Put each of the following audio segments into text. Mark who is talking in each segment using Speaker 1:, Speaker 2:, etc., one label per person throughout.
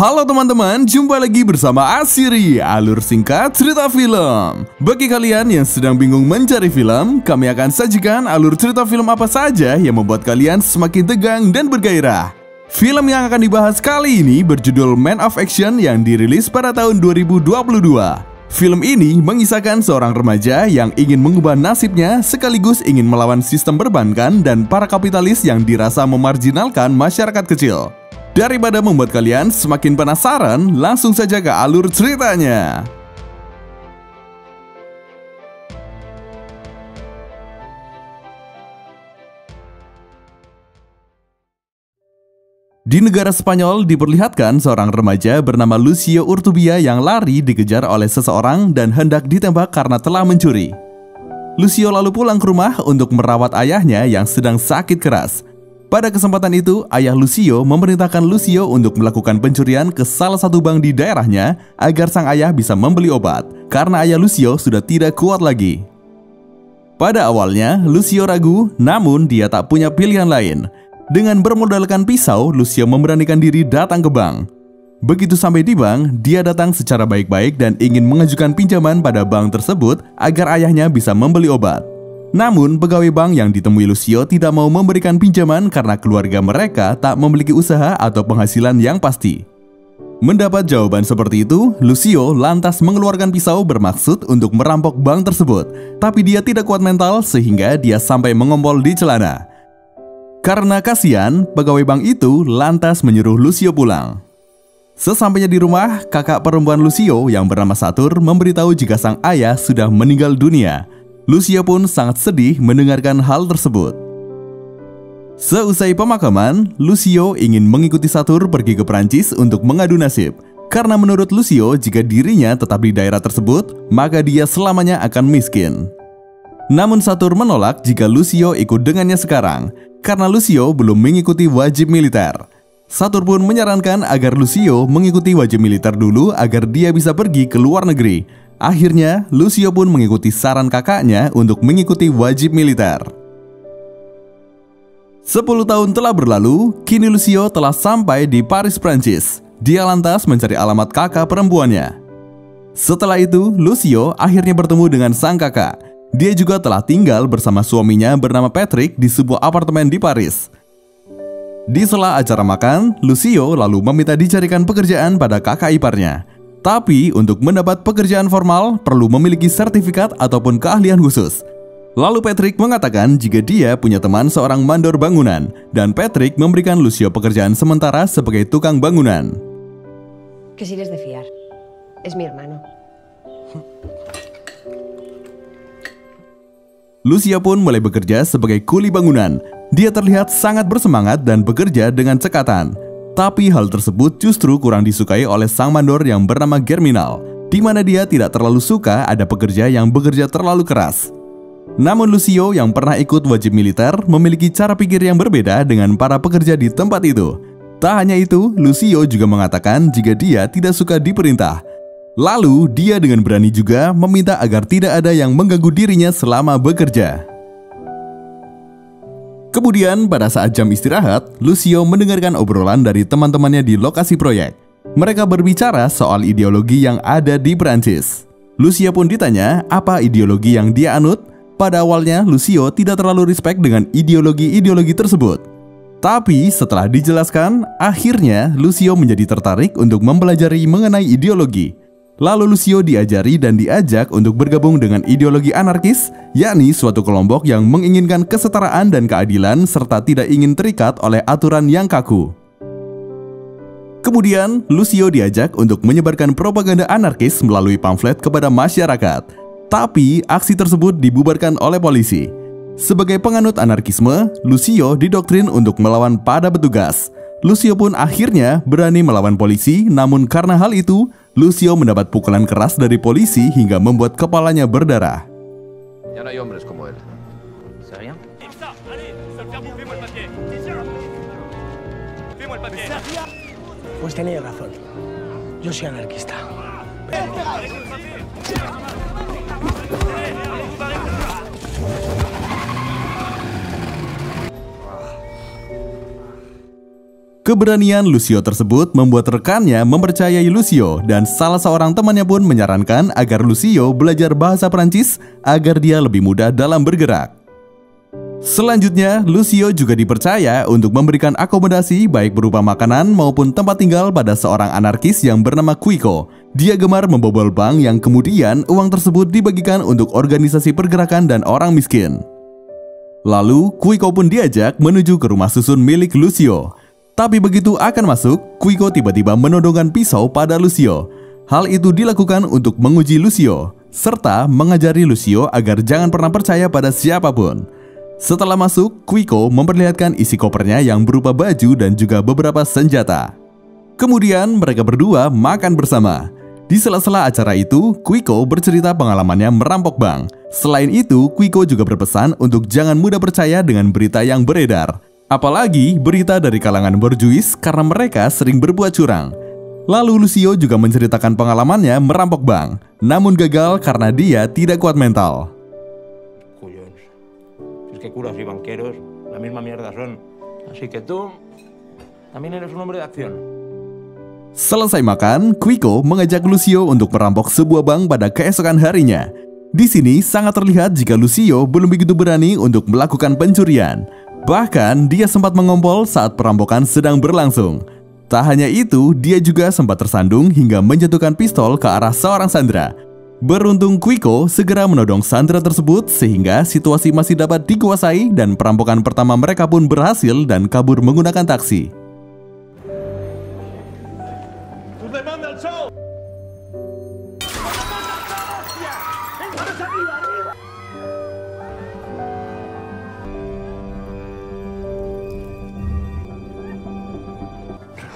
Speaker 1: Halo teman-teman, jumpa lagi bersama Asiri, alur singkat cerita film. Bagi kalian yang sedang bingung mencari film, kami akan sajikan alur cerita film apa saja yang membuat kalian semakin tegang dan bergairah. Film yang akan dibahas kali ini berjudul Man of Action yang dirilis pada tahun 2022. Film ini mengisahkan seorang remaja yang ingin mengubah nasibnya sekaligus ingin melawan sistem perbankan dan para kapitalis yang dirasa memarjinalkan masyarakat kecil. Daripada membuat kalian semakin penasaran, langsung saja ke alur ceritanya. Di negara Spanyol diperlihatkan seorang remaja bernama Lucio Urtubia yang lari dikejar oleh seseorang dan hendak ditembak karena telah mencuri. Lucio lalu pulang ke rumah untuk merawat ayahnya yang sedang sakit keras. Pada kesempatan itu, ayah Lucio memerintahkan Lucio untuk melakukan pencurian ke salah satu bank di daerahnya agar sang ayah bisa membeli obat, karena ayah Lucio sudah tidak kuat lagi. Pada awalnya, Lucio ragu, namun dia tak punya pilihan lain. Dengan bermodalkan pisau, Lucio memberanikan diri datang ke bank. Begitu sampai di bank, dia datang secara baik-baik dan ingin mengajukan pinjaman pada bank tersebut agar ayahnya bisa membeli obat. Namun, pegawai bank yang ditemui Lucio tidak mau memberikan pinjaman karena keluarga mereka tak memiliki usaha atau penghasilan yang pasti. Mendapat jawaban seperti itu, Lucio lantas mengeluarkan pisau bermaksud untuk merampok bank tersebut. Tapi dia tidak kuat mental sehingga dia sampai mengompol di celana. Karena kasihan, pegawai bank itu lantas menyuruh Lucio pulang. Sesampainya di rumah, kakak perempuan Lucio yang bernama Satur memberitahu jika sang ayah sudah meninggal dunia. Lucio pun sangat sedih mendengarkan hal tersebut. Seusai pemakaman, Lucio ingin mengikuti Satur pergi ke Perancis untuk mengadu nasib. Karena menurut Lucio, jika dirinya tetap di daerah tersebut, maka dia selamanya akan miskin. Namun Satur menolak jika Lucio ikut dengannya sekarang, karena Lucio belum mengikuti wajib militer. Satur pun menyarankan agar Lucio mengikuti wajib militer dulu agar dia bisa pergi ke luar negeri. Akhirnya, Lucio pun mengikuti saran kakaknya untuk mengikuti wajib militer. 10 tahun telah berlalu, kini Lucio telah sampai di Paris, Prancis. Dia lantas mencari alamat kakak perempuannya. Setelah itu, Lucio akhirnya bertemu dengan sang kakak. Dia juga telah tinggal bersama suaminya bernama Patrick di sebuah apartemen di Paris. Di sela acara makan, Lucio lalu meminta dicarikan pekerjaan pada kakak iparnya. Tapi untuk mendapat pekerjaan formal perlu memiliki sertifikat ataupun keahlian khusus. Lalu Patrick mengatakan jika dia punya teman seorang mandor bangunan dan Patrick memberikan Lucio pekerjaan sementara sebagai tukang bangunan.
Speaker 2: Que si eres de fiar. Es mi hermano.
Speaker 1: Lucio pun mulai bekerja sebagai kuli bangunan. Dia terlihat sangat bersemangat dan bekerja dengan cekatan. Tapi hal tersebut justru kurang disukai oleh sang mandor yang bernama Germinal, di mana dia tidak terlalu suka ada pekerja yang bekerja terlalu keras. Namun Lucio yang pernah ikut wajib militer memiliki cara pikir yang berbeda dengan para pekerja di tempat itu. Tak hanya itu, Lucio juga mengatakan jika dia tidak suka diperintah. Lalu dia dengan berani juga meminta agar tidak ada yang mengganggu dirinya selama bekerja. Kemudian pada saat jam istirahat, Lucio mendengarkan obrolan dari teman-temannya di lokasi proyek. Mereka berbicara soal ideologi yang ada di Perancis. Lucio pun ditanya apa ideologi yang dia anut. Pada awalnya Lucio tidak terlalu respect dengan ideologi-ideologi tersebut. Tapi setelah dijelaskan, akhirnya Lucio menjadi tertarik untuk mempelajari mengenai ideologi. Lalu Lucio diajari dan diajak untuk bergabung dengan ideologi anarkis, yakni suatu kelompok yang menginginkan kesetaraan dan keadilan serta tidak ingin terikat oleh aturan yang kaku. Kemudian, Lucio diajak untuk menyebarkan propaganda anarkis melalui pamflet kepada masyarakat. Tapi, aksi tersebut dibubarkan oleh polisi. Sebagai penganut anarkisme, Lucio didoktrin untuk melawan pada petugas. Lucio pun akhirnya berani melawan polisi, namun karena hal itu, Lucio mendapat pukulan keras dari polisi hingga membuat kepalanya berdarah.
Speaker 3: Ya no hay hombres como él. ¿Sería?
Speaker 4: Pues tenía razón. Yo soy anarquista.
Speaker 1: Keberanian Lucio tersebut membuat rekannya mempercayai Lucio dan salah seorang temannya pun menyarankan agar Lucio belajar bahasa Perancis agar dia lebih mudah dalam bergerak. Selanjutnya, Lucio juga dipercaya untuk memberikan akomodasi baik berupa makanan maupun tempat tinggal pada seorang anarkis yang bernama Quico. Dia gemar membobol bank yang kemudian uang tersebut dibagikan untuk organisasi pergerakan dan orang miskin. Lalu, Quico pun diajak menuju ke rumah susun milik Lucio. Tapi begitu akan masuk, Quico tiba-tiba menodongkan pisau pada Lucio. Hal itu dilakukan untuk menguji Lucio, serta mengajari Lucio agar jangan pernah percaya pada siapapun. Setelah masuk, Quico memperlihatkan isi kopernya yang berupa baju dan juga beberapa senjata. Kemudian mereka berdua makan bersama. Di sela-sela acara itu, Quico bercerita pengalamannya merampok bank. Selain itu, Quico juga berpesan untuk jangan mudah percaya dengan berita yang beredar. Apalagi berita dari kalangan borjuis karena mereka sering berbuat curang. Lalu Lucio juga menceritakan pengalamannya merampok bank, namun gagal karena dia tidak kuat mental.
Speaker 5: Cuyons. Es que curas y banqueros la misma mierda son. Así que tú también eres un hombre de acción.
Speaker 1: Selesai makan, Quico mengajak Lucio untuk merampok sebuah bank pada keesokan harinya. Di sini sangat terlihat jika Lucio belum begitu berani untuk melakukan pencurian. Bahkan dia sempat mengompol saat perampokan sedang berlangsung. Tak hanya itu, dia juga sempat tersandung hingga menjatuhkan pistol ke arah seorang sandera. Beruntung Quico segera menodong sandera tersebut sehingga situasi masih dapat dikuasai dan perampokan pertama mereka pun berhasil dan kabur menggunakan taksi.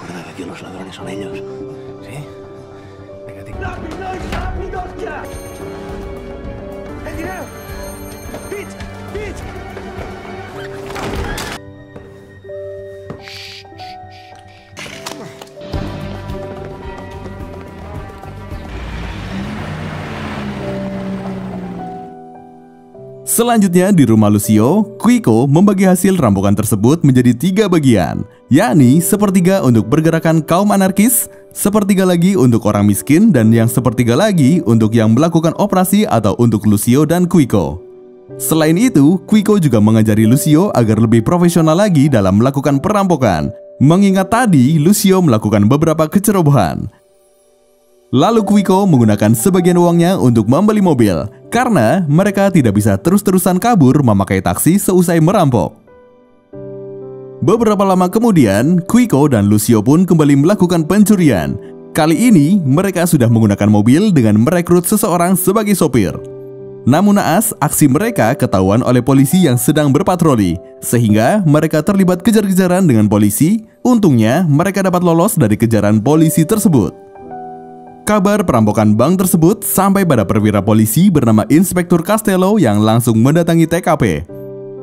Speaker 4: Recuerda que aquí los ladrones son ellos. ¿Sí? Venga,
Speaker 6: ¡Rápidos, rápidos ya! ¡El dinero! ¡Pitch! ¡Pitch!
Speaker 1: Selanjutnya di rumah Lucio, Quico membagi hasil rampokan tersebut menjadi 3 bagian, yakni sepertiga untuk pergerakan kaum anarkis, sepertiga lagi untuk orang miskin, dan yang sepertiga lagi untuk yang melakukan operasi atau untuk Lucio dan Quico. Selain itu, Quico juga mengajari Lucio agar lebih profesional lagi dalam melakukan perampokan, mengingat tadi Lucio melakukan beberapa kecerobohan. Lalu Quico menggunakan sebagian uangnya untuk membeli mobil, karena mereka tidak bisa terus-terusan kabur memakai taksi seusai merampok. Beberapa lama kemudian, Quico dan Lucio pun kembali melakukan pencurian. Kali ini, mereka sudah menggunakan mobil dengan merekrut seseorang sebagai sopir. Namun naas, aksi mereka ketahuan oleh polisi yang sedang berpatroli, sehingga mereka terlibat kejar-kejaran dengan polisi. Untungnya, mereka dapat lolos dari kejaran polisi tersebut. Kabar perampokan bank tersebut sampai pada perwira polisi bernama Inspektur Castello yang langsung mendatangi TKP.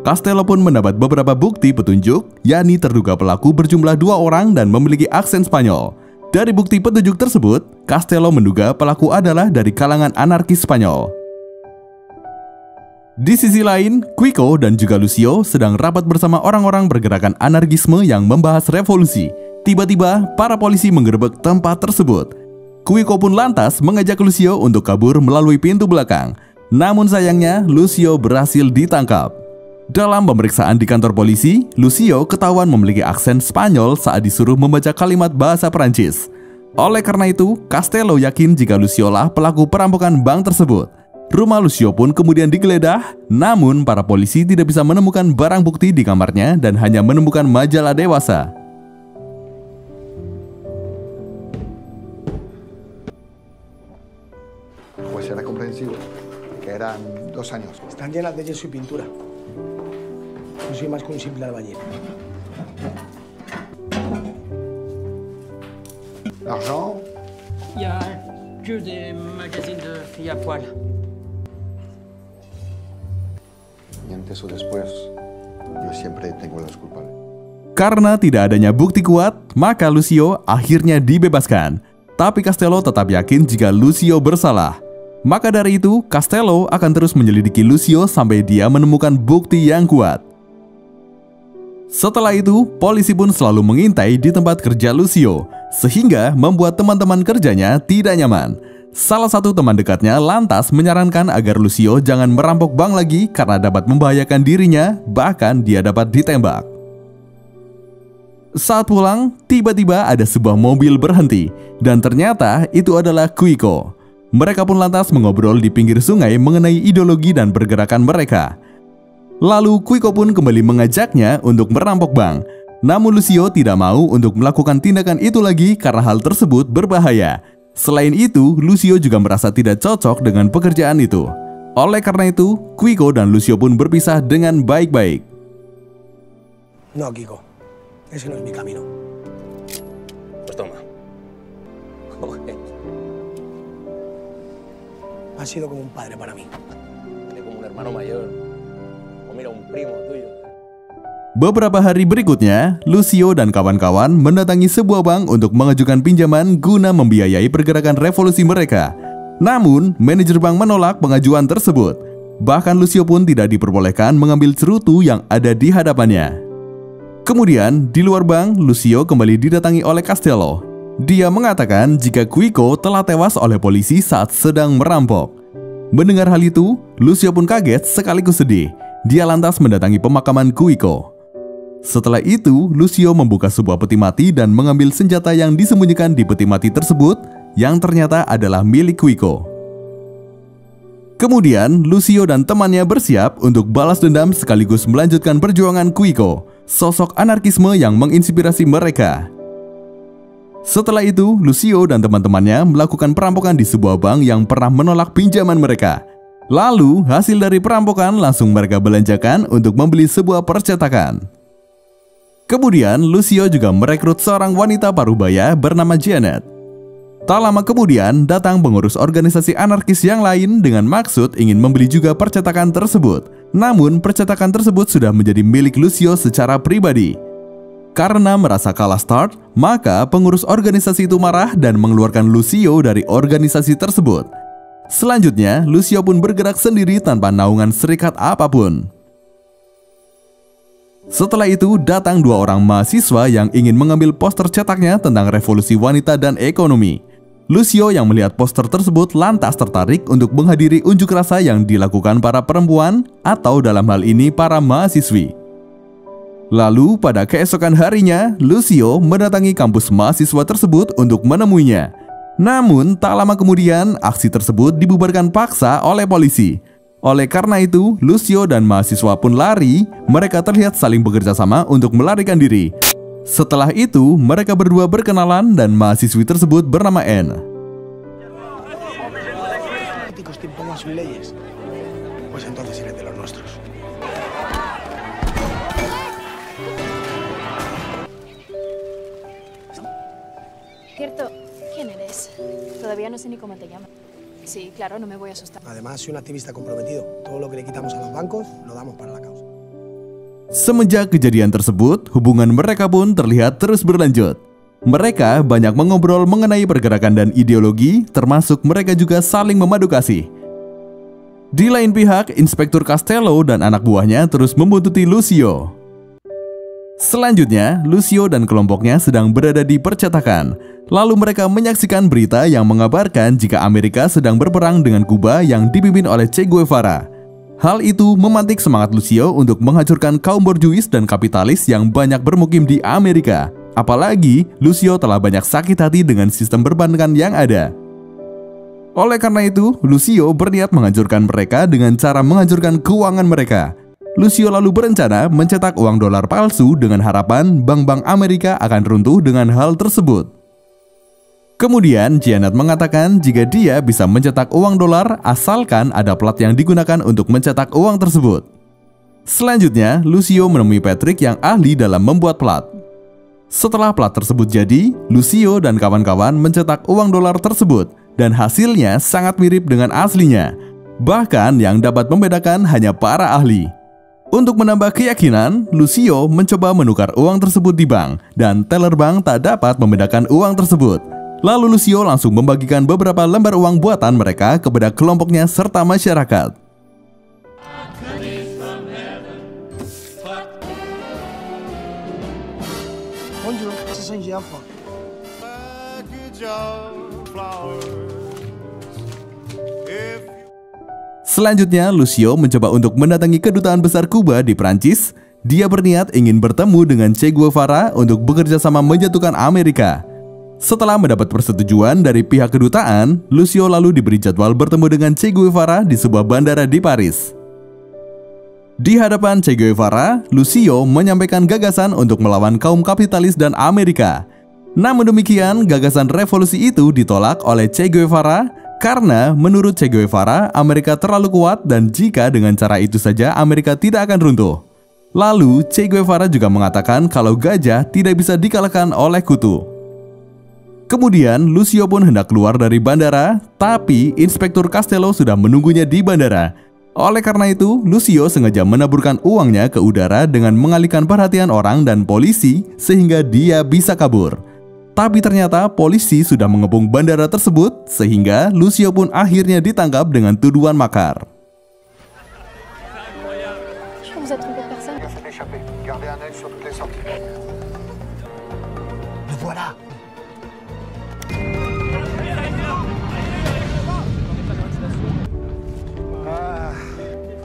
Speaker 1: Castello pun mendapat beberapa bukti petunjuk, yakni terduga pelaku berjumlah 2 orang dan memiliki aksen Spanyol. Dari bukti petunjuk tersebut, Castello menduga pelaku adalah dari kalangan anarkis Spanyol. Di sisi lain, Quico dan juga Lucio sedang rapat bersama orang-orang pergerakan anarkisme yang membahas revolusi. Tiba-tiba, para polisi menggerebek tempat tersebut. Quico pun lantas mengajak Lucio untuk kabur melalui pintu belakang. Namun sayangnya, Lucio berhasil ditangkap. Dalam pemeriksaan di kantor polisi, Lucio ketahuan memiliki aksen Spanyol saat disuruh membaca kalimat bahasa Perancis. Oleh karena itu, Castello yakin jika Lucio lah pelaku perampokan bank tersebut. Rumah Lucio pun kemudian digeledah, namun para polisi tidak bisa menemukan barang bukti di kamarnya dan hanya menemukan majalah dewasa.
Speaker 7: Pues era comprensivo, que eran 2 años.
Speaker 4: Están llenas de yeso y pintura. No soy más que un simple albañil.
Speaker 7: L'argent,
Speaker 8: Il y a que des magazines de filles à poil.
Speaker 7: y antes o después, yo siempre tengo los culpables.
Speaker 1: Karena tidak adanya bukti kuat, maka Lucio akhirnya dibebaskan. Tapi Castello tetap yakin jika Lucio bersalah. Maka dari itu, Castello akan terus menyelidiki Lucio sampai dia menemukan bukti yang kuat. Setelah itu, polisi pun selalu mengintai di tempat kerja Lucio, sehingga membuat teman-teman kerjanya tidak nyaman. Salah satu teman dekatnya lantas menyarankan agar Lucio jangan merampok bank lagi karena dapat membahayakan dirinya, bahkan dia dapat ditembak. Saat pulang, tiba-tiba ada sebuah mobil berhenti, dan ternyata itu adalah Quico. Mereka pun lantas mengobrol di pinggir sungai mengenai ideologi dan pergerakan mereka. Lalu Quico pun kembali mengajaknya untuk merampok bank. Namun Lucio tidak mau untuk melakukan tindakan itu lagi karena hal tersebut berbahaya. Selain itu, Lucio juga merasa tidak cocok dengan pekerjaan itu. Oleh karena itu, Quico dan Lucio pun berpisah dengan baik-baik.
Speaker 4: No, Kiko. Ese no es mi camino.
Speaker 5: Pues toma.
Speaker 4: Ha sido como un padre para mí.
Speaker 5: Eres como un hermano mayor. O mira, un primo tuyo.
Speaker 1: Beberapa hari berikutnya, Lucio dan kawan-kawan mendatangi sebuah bank untuk mengajukan pinjaman guna membiayai pergerakan revolusi mereka. Namun, manajer bank menolak pengajuan tersebut. Bahkan Lucio pun tidak diperbolehkan mengambil cerutu yang ada di hadapannya. Kemudian, di luar bank, Lucio kembali didatangi oleh Castello. Dia mengatakan jika Quico telah tewas oleh polisi saat sedang merampok. Mendengar hal itu, Lucio pun kaget sekaligus sedih. Dia lantas mendatangi pemakaman Quico. Setelah itu, Lucio membuka sebuah peti mati dan mengambil senjata yang disembunyikan di peti mati tersebut, yang ternyata adalah milik Quico. Kemudian, Lucio dan temannya bersiap untuk balas dendam sekaligus melanjutkan perjuangan Quico, sosok anarkisme yang menginspirasi mereka. Setelah itu, Lucio dan teman-temannya melakukan perampokan di sebuah bank yang pernah menolak pinjaman mereka. Lalu, hasil dari perampokan langsung mereka belanjakan untuk membeli sebuah percetakan. Kemudian, Lucio juga merekrut seorang wanita parubaya bernama Janet. Tak lama kemudian, datang pengurus organisasi anarkis yang lain dengan maksud ingin membeli juga percetakan tersebut. Namun, percetakan tersebut sudah menjadi milik Lucio secara pribadi. Karena merasa kalah start, maka pengurus organisasi itu marah dan mengeluarkan Lucio dari organisasi tersebut. Selanjutnya, Lucio pun bergerak sendiri tanpa naungan serikat apapun. Setelah itu, datang dua orang mahasiswa yang ingin mengambil poster cetaknya tentang revolusi wanita dan ekonomi. Lucio yang melihat poster tersebut lantas tertarik untuk menghadiri unjuk rasa yang dilakukan para perempuan atau dalam hal ini para mahasiswi. Lalu pada keesokan harinya, Lucio mendatangi kampus mahasiswa tersebut untuk menemuinya. Namun tak lama kemudian, aksi tersebut dibubarkan paksa oleh polisi. Oleh karena itu, Lucio dan mahasiswa pun lari. Mereka terlihat saling bekerja sama untuk melarikan diri. Setelah itu, mereka berdua berkenalan dan mahasiswi tersebut bernama Anne.
Speaker 4: Políticos te impongan sus leyes. Pues entonces eres de los nuestros.
Speaker 9: Cierto, ¿quién eres? Todavía no sé ni cómo te llamas. Sí, claro, no me voy a asustar.
Speaker 4: Además, soy un activista comprometido. Todo lo que le quitamos a los bancos, lo damos para la causa.
Speaker 1: Semenjak kejadian tersebut, hubungan mereka pun terlihat terus berlanjut. Mereka banyak mengobrol mengenai pergerakan dan ideologi, termasuk mereka juga saling memadu kasih. Di lain pihak, Inspektur Castello dan anak buahnya terus membuntuti Lucio. Selanjutnya, Lucio dan kelompoknya sedang berada di percetakan. Lalu mereka menyaksikan berita yang mengabarkan jika Amerika sedang berperang dengan Kuba yang dipimpin oleh Che Guevara. Hal itu memantik semangat Lucio untuk menghancurkan kaum borjuis dan kapitalis yang banyak bermukim di Amerika. Apalagi, Lucio telah banyak sakit hati dengan sistem perbankan yang ada. Oleh karena itu, Lucio berniat menghancurkan mereka dengan cara menghancurkan keuangan mereka. Lucio lalu berencana mencetak uang dolar palsu dengan harapan bank-bank Amerika akan runtuh dengan hal tersebut. Kemudian, Janet mengatakan jika dia bisa mencetak uang dolar asalkan ada plat yang digunakan untuk mencetak uang tersebut. Selanjutnya, Lucio menemui Patrick yang ahli dalam membuat plat. Setelah plat tersebut jadi, Lucio dan kawan-kawan mencetak uang dolar tersebut dan hasilnya sangat mirip dengan aslinya. Bahkan yang dapat membedakan hanya para ahli. Untuk menambah keyakinan, Lucio mencoba menukar uang tersebut di bank dan teller bank tak dapat membedakan uang tersebut. Lalu Lucio langsung membagikan beberapa lembar uang buatan mereka kepada kelompoknya serta masyarakat.
Speaker 4: Merci, enfant.
Speaker 1: Selanjutnya, Lucio mencoba untuk mendatangi kedutaan besar Kuba di Prancis. Dia berniat ingin bertemu dengan Che Guevara untuk bekerja sama menjatuhkan Amerika. Setelah mendapat persetujuan dari pihak kedutaan, Lucio lalu diberi jadwal bertemu dengan Che Guevara di sebuah bandara di Paris. Di hadapan Che Guevara, Lucio menyampaikan gagasan untuk melawan kaum kapitalis dan Amerika. Namun demikian, gagasan revolusi itu ditolak oleh Che Guevara karena menurut Che Guevara, Amerika terlalu kuat dan jika dengan cara itu saja Amerika tidak akan runtuh. Lalu, Che Guevara juga mengatakan kalau gajah tidak bisa dikalahkan oleh kutu. Kemudian, Lucio pun hendak keluar dari bandara, tapi Inspektur Castello sudah menunggunya di bandara. Oleh karena itu, Lucio sengaja menaburkan uangnya ke udara dengan mengalihkan perhatian orang dan polisi sehingga dia bisa kabur. Tapi ternyata polisi sudah mengepung bandara tersebut sehingga Lucio pun akhirnya ditangkap dengan tuduhan makar.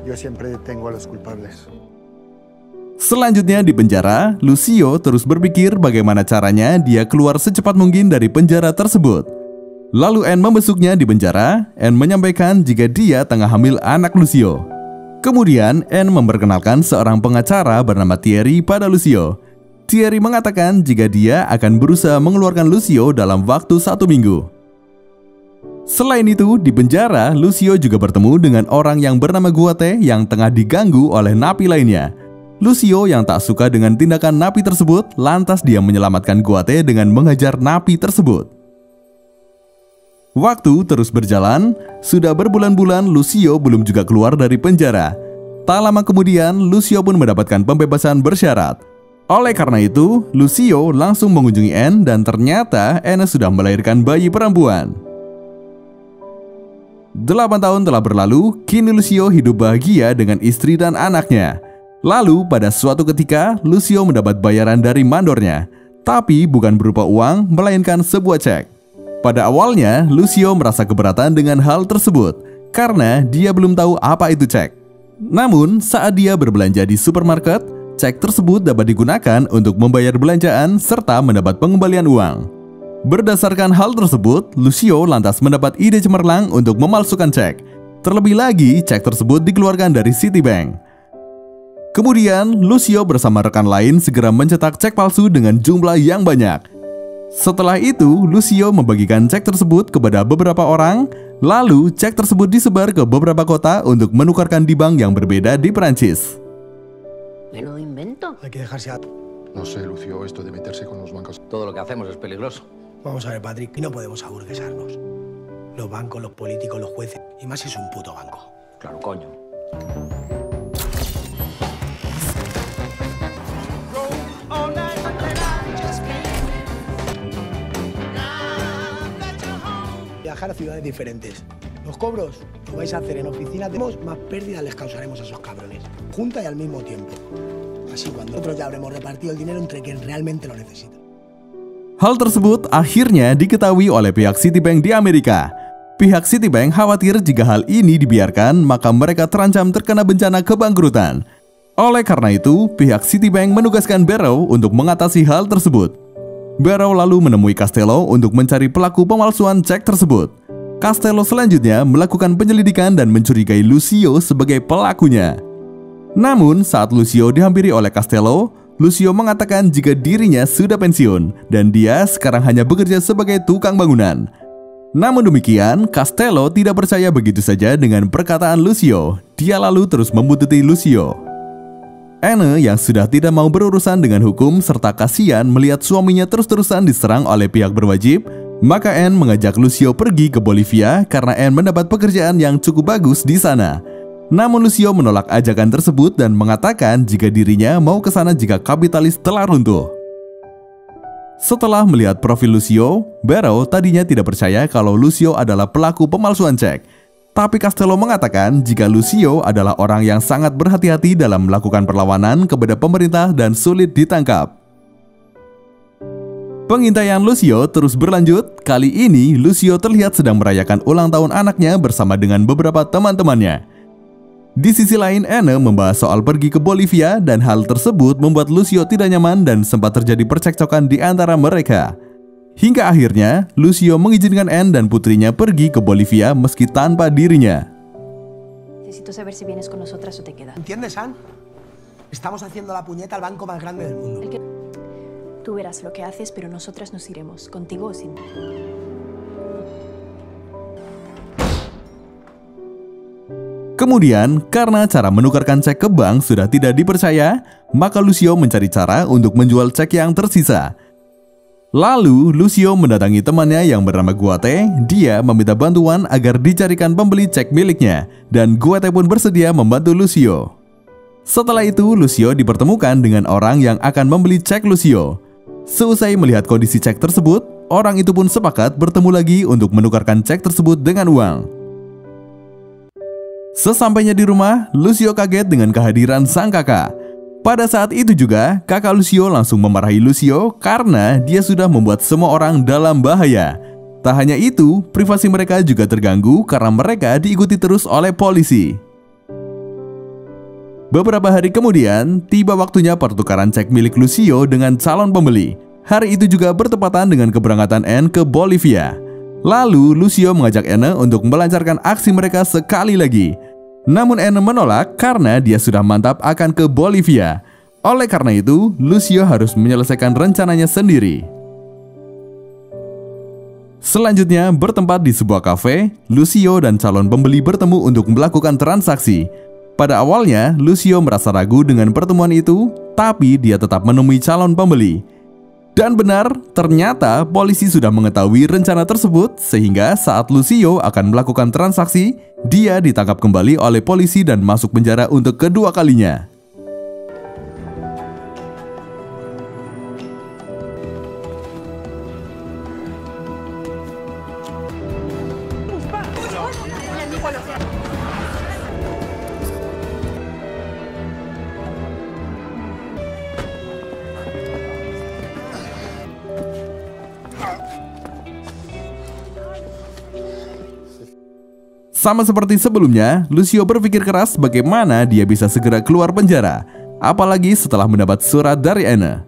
Speaker 7: Yo siempre detengo a los culpables.
Speaker 1: Selanjutnya di penjara, Lucio terus berpikir bagaimana caranya dia keluar secepat mungkin dari penjara tersebut. Lalu Anne membesuknya di penjara. Anne menyampaikan jika dia tengah hamil anak Lucio. Kemudian Anne memperkenalkan seorang pengacara bernama Thierry pada Lucio. Thierry mengatakan jika dia akan berusaha mengeluarkan Lucio dalam waktu 1 minggu. Selain itu, di penjara, Lucio juga bertemu dengan orang yang bernama Guate yang tengah diganggu oleh napi lainnya. Lucio yang tak suka dengan tindakan napi tersebut, lantas dia menyelamatkan Guate dengan menghajar napi tersebut. Waktu terus berjalan, sudah berbulan-bulan Lucio belum juga keluar dari penjara. Tak lama kemudian, Lucio pun mendapatkan pembebasan bersyarat. Oleh karena itu, Lucio langsung mengunjungi Anne dan ternyata Anne sudah melahirkan bayi perempuan. 8 tahun telah berlalu, kini Lucio hidup bahagia dengan istri dan anaknya. Lalu pada suatu ketika, Lucio mendapat bayaran dari mandornya, tapi bukan berupa uang, melainkan sebuah cek. Pada awalnya, Lucio merasa keberatan dengan hal tersebut, karena dia belum tahu apa itu cek. Namun, saat dia berbelanja di supermarket, cek tersebut dapat digunakan untuk membayar belanjaan serta mendapat pengembalian uang. Berdasarkan hal tersebut, Lucio lantas mendapat ide cemerlang untuk memalsukan cek. Terlebih lagi, cek tersebut dikeluarkan dari Citibank. Kemudian, Lucio bersama rekan lain segera mencetak cek palsu dengan jumlah yang banyak. Setelah itu, Lucio membagikan cek tersebut kepada beberapa orang, lalu cek tersebut disebar ke beberapa kota untuk menukarkan di bank yang berbeda di Perancis.
Speaker 2: Menudo invento.
Speaker 4: Hay que dejarse a...
Speaker 7: No sé, Lucio, esto de meterse con los bancos.
Speaker 3: Todo lo que hacemos es peligroso.
Speaker 4: Vamos a ver, Patrick, y no podemos aburguesarnos. Los bancos, los políticos, los jueces, y más si es un puto banco.
Speaker 3: Claro, coño.
Speaker 4: Viajar a ciudades diferentes. Los cobros los vais a hacer en oficinas de más pérdidas les causaremos a esos cabrones. Junta y al mismo tiempo. Así cuando nosotros ya habremos repartido el dinero entre quien realmente lo necesita.
Speaker 1: Hal tersebut akhirnya diketahui oleh pihak Citibank di Amerika. Pihak Citibank khawatir jika hal ini dibiarkan, maka mereka terancam terkena bencana kebangkrutan. Oleh karena itu, pihak Citibank menugaskan Barrow untuk mengatasi hal tersebut. Barrow lalu menemui Castello untuk mencari pelaku pemalsuan cek tersebut. Castello selanjutnya melakukan penyelidikan dan mencurigai Lucio sebagai pelakunya. Namun, saat Lucio dihampiri oleh Castello, Lucio mengatakan jika dirinya sudah pensiun dan dia sekarang hanya bekerja sebagai tukang bangunan. Namun demikian, Castello tidak percaya begitu saja dengan perkataan Lucio. Dia lalu terus membuntuti Lucio. Anne yang sudah tidak mau berurusan dengan hukum serta kasihan melihat suaminya terus-terusan diserang oleh pihak berwajib, maka Anne mengajak Lucio pergi ke Bolivia karena Anne mendapat pekerjaan yang cukup bagus di sana. Namun Lucio menolak ajakan tersebut dan mengatakan jika dirinya mau ke sana jika kapitalis telah runtuh. Setelah melihat profil Lucio, Barrow tadinya tidak percaya kalau Lucio adalah pelaku pemalsuan cek. Tapi Castello mengatakan jika Lucio adalah orang yang sangat berhati-hati dalam melakukan perlawanan kepada pemerintah dan sulit ditangkap. Pengintaian Lucio terus berlanjut. Kali ini Lucio terlihat sedang merayakan ulang tahun anaknya bersama dengan beberapa teman-temannya. Di sisi lain, Anne membahas soal pergi ke Bolivia dan hal tersebut membuat Lucio tidak nyaman dan sempat terjadi percekcokan di antara mereka. Hingga akhirnya, Lucio mengizinkan Anne dan putrinya pergi ke Bolivia meski tanpa dirinya.
Speaker 2: Necesito saber si vienes con nosotras o te quedas.
Speaker 4: ¿Entiendes, Anne? Estamos haciendo la puñeta al banco más grande del mundo.
Speaker 9: Tú verás lo que haces, pero nosotras nos iremos, contigo o sin mí.
Speaker 1: Kemudian, karena cara menukarkan cek ke bank sudah tidak dipercaya, maka Lucio mencari cara untuk menjual cek yang tersisa. Lalu, Lucio mendatangi temannya yang bernama Guate. Dia meminta bantuan agar dicarikan pembeli cek miliknya, dan Guate pun bersedia membantu Lucio. Setelah itu, Lucio dipertemukan dengan orang yang akan membeli cek Lucio. Seusai melihat kondisi cek tersebut, orang itu pun sepakat bertemu lagi untuk menukarkan cek tersebut dengan uang. Sesampainya di rumah, Lucio kaget dengan kehadiran sang kakak. Pada saat itu juga, kakak Lucio langsung memarahi Lucio karena dia sudah membuat semua orang dalam bahaya. Tak hanya itu, privasi mereka juga terganggu karena mereka diikuti terus oleh polisi. Beberapa hari kemudian, tiba waktunya pertukaran cek milik Lucio dengan calon pembeli. Hari itu juga bertepatan dengan keberangkatan Anne ke Bolivia. Lalu, Lucio mengajak Anne untuk melancarkan aksi mereka sekali lagi. Namun Anne menolak karena dia sudah mantap akan ke Bolivia. Oleh karena itu, Lucio harus menyelesaikan rencananya sendiri. Selanjutnya, bertempat di sebuah kafe, Lucio dan calon pembeli bertemu untuk melakukan transaksi. Pada awalnya, Lucio merasa ragu dengan pertemuan itu, tapi dia tetap menemui calon pembeli. Dan benar, ternyata polisi sudah mengetahui rencana tersebut, sehingga saat Lucio akan melakukan transaksi, dia ditangkap kembali oleh polisi dan masuk penjara untuk kedua kalinya. Sama seperti sebelumnya, Lucio berpikir keras bagaimana dia bisa segera keluar penjara, apalagi setelah mendapat surat dari Anne.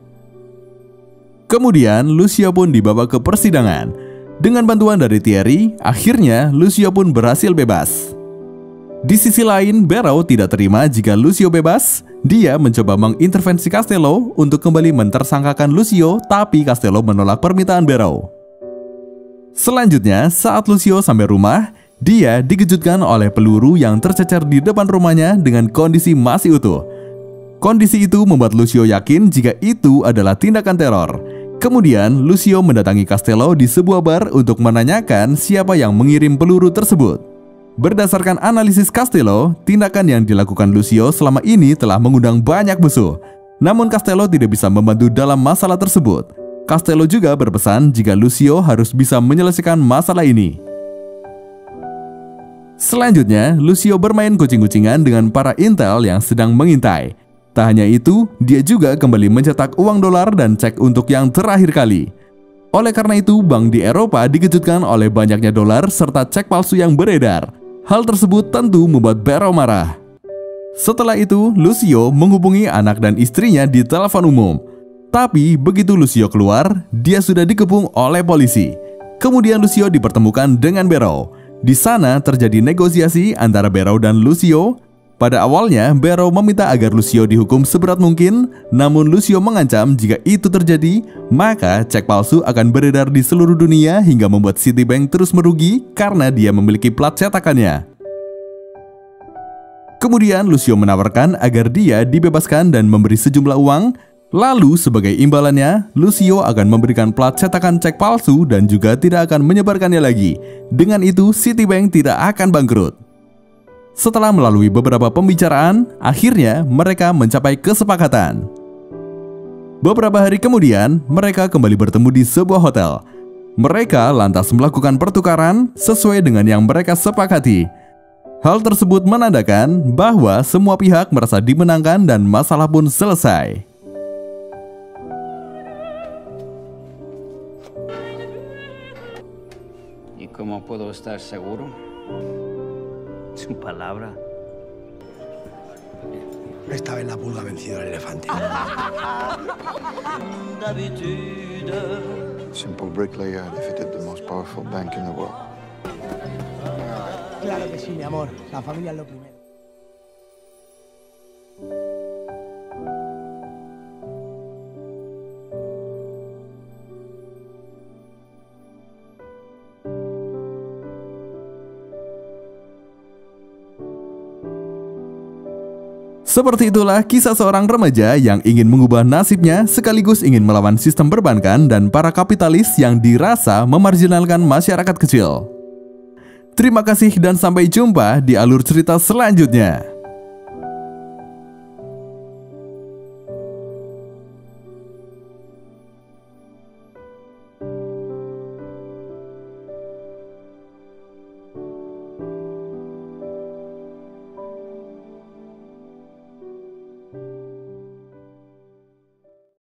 Speaker 1: Kemudian, Lucio pun dibawa ke persidangan. Dengan bantuan dari Thierry, akhirnya Lucio pun berhasil bebas. Di sisi lain, Barrow tidak terima jika Lucio bebas. Dia mencoba mengintervensi Castello untuk kembali mentersangkakan Lucio, tapi Castello menolak permintaan Barrow. Selanjutnya, saat Lucio sampai rumah, dia dikejutkan oleh peluru yang tercecer di depan rumahnya dengan kondisi masih utuh. Kondisi itu membuat Lucio yakin jika itu adalah tindakan teror. Kemudian, Lucio mendatangi Castello di sebuah bar untuk menanyakan siapa yang mengirim peluru tersebut. Berdasarkan analisis Castello, tindakan yang dilakukan Lucio selama ini telah mengundang banyak musuh. Namun Castello tidak bisa membantu dalam masalah tersebut. Castello juga berpesan jika Lucio harus bisa menyelesaikan masalah ini. Selanjutnya, Lucio bermain kucing-kucingan dengan para intel yang sedang mengintai. Tak hanya itu, dia juga kembali mencetak uang dolar dan cek untuk yang terakhir kali. Oleh karena itu, bank di Eropa dikejutkan oleh banyaknya dolar serta cek palsu yang beredar. Hal tersebut tentu membuat Barrow marah. Setelah itu, Lucio menghubungi anak dan istrinya di telepon umum. Tapi begitu Lucio keluar, dia sudah dikepung oleh polisi. Kemudian Lucio dipertemukan dengan Barrow. Di sana terjadi negosiasi antara Barrow dan Lucio. Pada awalnya, Barrow meminta agar Lucio dihukum seberat mungkin, namun Lucio mengancam jika itu terjadi, maka cek palsu akan beredar di seluruh dunia hingga membuat Citibank terus merugi karena dia memiliki plat cetakannya. Kemudian Lucio menawarkan agar dia dibebaskan dan memberi sejumlah uang. Lalu sebagai imbalannya, Lucio akan memberikan plat cetakan cek palsu dan juga tidak akan menyebarkannya lagi. Dengan itu, Citibank tidak akan bangkrut. Setelah melalui beberapa pembicaraan, akhirnya mereka mencapai kesepakatan. Beberapa hari kemudian, mereka kembali bertemu di sebuah hotel. Mereka lantas melakukan pertukaran sesuai dengan yang mereka sepakati. Hal tersebut menandakan bahwa semua pihak merasa dimenangkan dan masalah pun selesai.
Speaker 8: ¿Y cómo puedo estar seguro? Su palabra.
Speaker 4: Esta vez la pulga ha vencido al elefante.
Speaker 7: Simple bricklayer defeated the most powerful bank in the world.
Speaker 4: Claro que sí, mi amor. La familia es lo primero.
Speaker 1: Seperti itulah kisah seorang remaja yang ingin mengubah nasibnya sekaligus ingin melawan sistem perbankan dan para kapitalis yang dirasa memarginalkan masyarakat kecil. Terima kasih dan sampai jumpa di alur cerita selanjutnya.